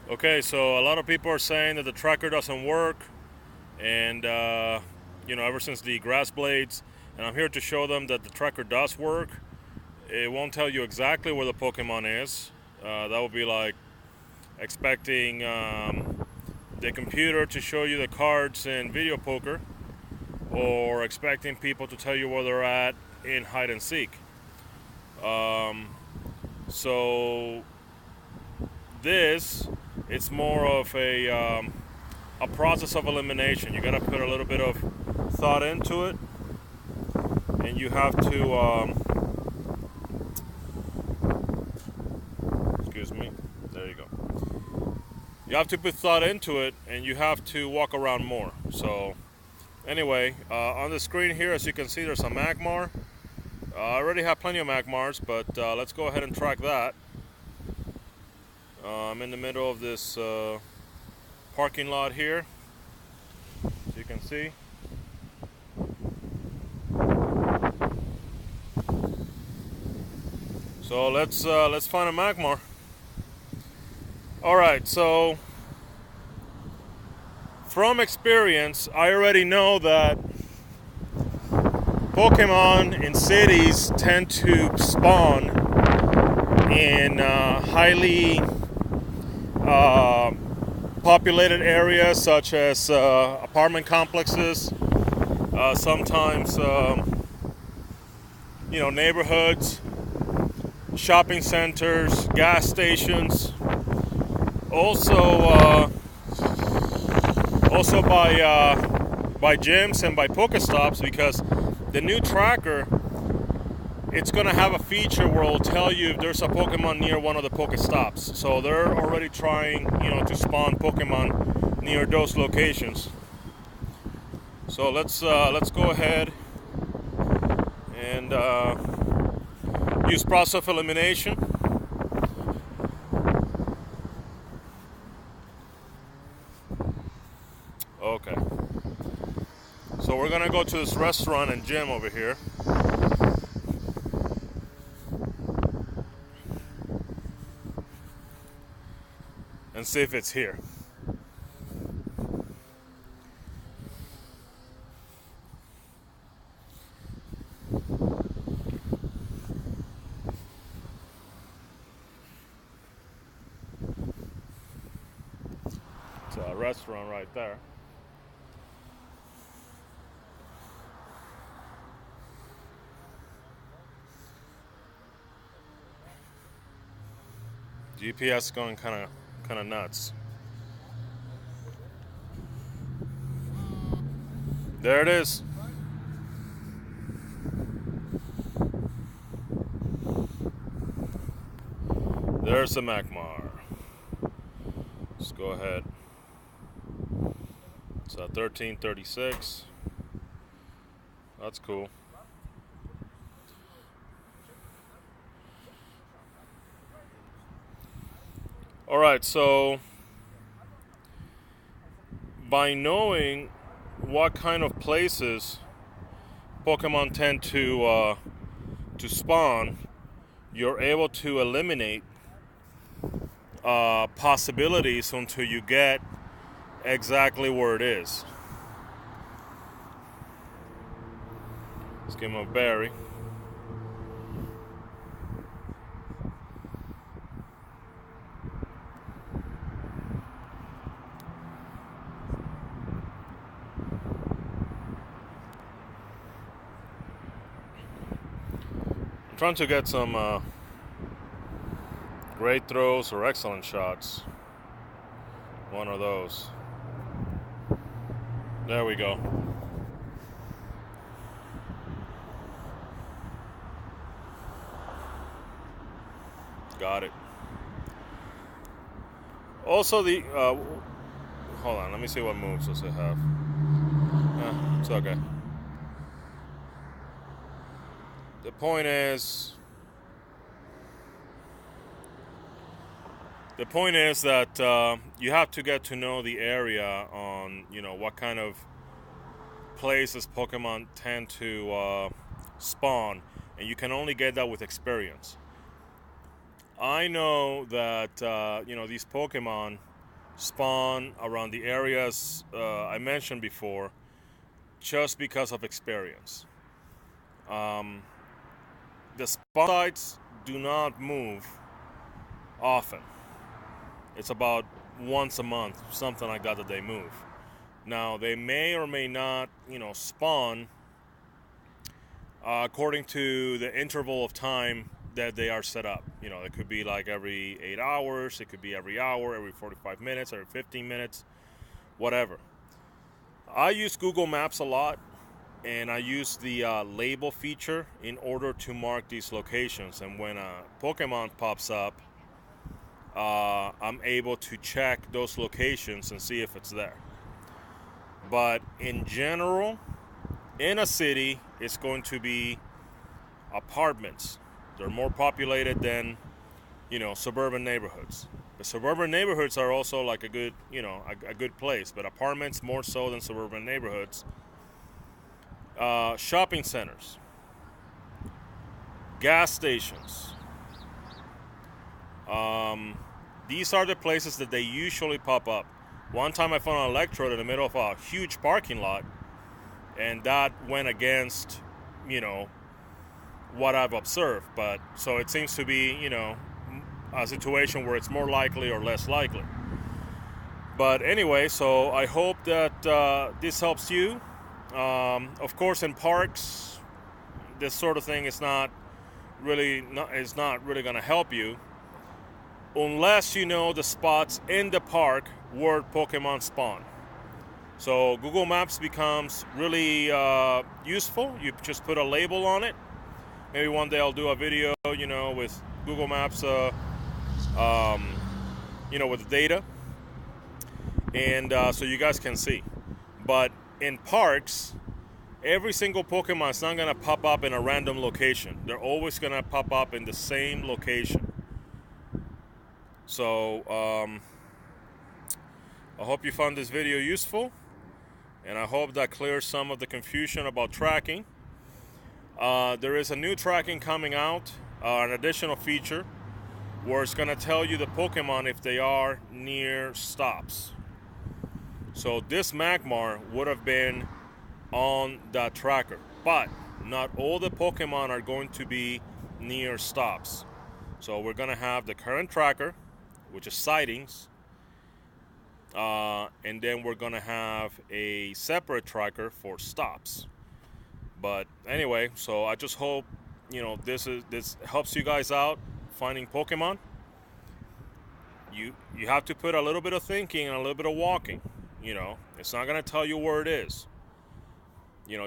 Okay, so a lot of people are saying that the tracker doesn't work, and ever since the grass blades, and I'm here to show them that the tracker does work. It won't tell you exactly where the Pokemon is. That would be like expecting the computer to show you the cards in video poker, or expecting people to tell you where they're at in hide and seek. So this, it's more of a process of elimination. You got to put a little bit of thought into it, and you have to excuse me. There you go. You have to put thought into it, and you have to walk around more. So anyway, on the screen here, as you can see, there's a magmar. I already have plenty of magmars, but let's go ahead and track that. I'm in the middle of this parking lot here, as you can see. So let's find a magmar. All right, so from experience, I already know that Pokemon in cities tend to spawn in highly populated areas such as apartment complexes, sometimes neighborhoods, shopping centers, gas stations. Also by gyms and by Pokestops, because the new tracker, it's gonna have a feature where it'll tell you if there's a Pokemon near one of the Pokestops. So they're already trying, to spawn Pokemon near those locations. So let's go ahead and use process of elimination. Okay. So we're gonna go to this restaurant and gym over here. And see if it's here. It's a restaurant right there. GPS going kind of nuts. There it is. There's the magmar. Let's go ahead. It's 1336. That's cool. All right, so by knowing what kind of places Pokemon tend to spawn, you're able to eliminate possibilities until you get exactly where it is. Let's give him a berry. I'm trying to get some great throws or excellent shots. One of those. There we go. Got it. Also, hold on, let me see what moves does it have. It's okay. The point is that you have to get to know the area on, what kind of places Pokemon tend to spawn, and you can only get that with experience. I know that these Pokemon, spawn around the areas I mentioned before, just because of experience. The spawn sites do not move often. It's about once a month, something like that they move. Now, they may or may not, spawn according to the interval of time that they are set up. It could be like every 8 hours, it could be every hour, every 45 minutes, every 15 minutes, whatever. I use Google Maps a lot, and I use the label feature in order to mark these locations. And when a Pokemon pops up, I'm able to check those locations and see if it's there. But in general, in a city, it's going to be apartments. They're more populated than, suburban neighborhoods. The suburban neighborhoods are also like a good, a good place, but apartments more so than suburban neighborhoods. Shopping centers, gas stations. These are the places that they usually pop up. One time I found an electrode in the middle of a huge parking lot, and that went against, what I've observed. But so it seems to be, a situation where it's more likely or less likely. But anyway, so I hope that this helps you. Of course, in parks, this sort of thing is not really going to help you unless you know the spots in the park where Pokemon spawn. So Google Maps becomes really useful. You just put a label on it. Maybe one day I'll do a video, with Google Maps, with the data, and so you guys can see. But in parks, every single Pokemon is not going to pop up in a random location. They're always going to pop up in the same location. So I hope you found this video useful, and I hope that clears some of the confusion about tracking. There is a new tracking coming out, an additional feature, where it's going to tell you the Pokemon if they are near stops. So this magmar would have been on that tracker, but not all the Pokemon are going to be near stops. So we're going to have the current tracker, which is sightings, and then we're going to have a separate tracker for stops. But anyway, so I just hope this helps you guys out finding Pokemon. You have to put a little bit of thinking and a little bit of walking. It's not going to tell you where it is.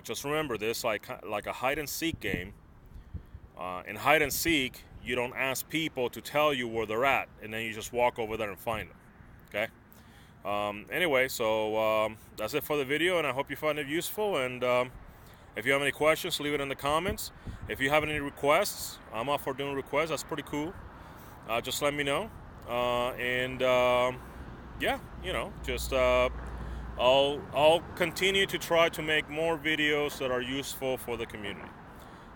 Just remember this, like a hide and seek game. In hide and seek, you don't ask people to tell you where they're at, and then you just walk over there and find them. Okay. Anyway, so that's it for the video, and I hope you find it useful. And if you have any questions, leave it in the comments. If you have any requests, I'm up for doing requests. That's pretty cool. Just let me know. Yeah, just I'll continue to try to make more videos that are useful for the community.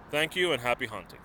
Thank you and happy hunting.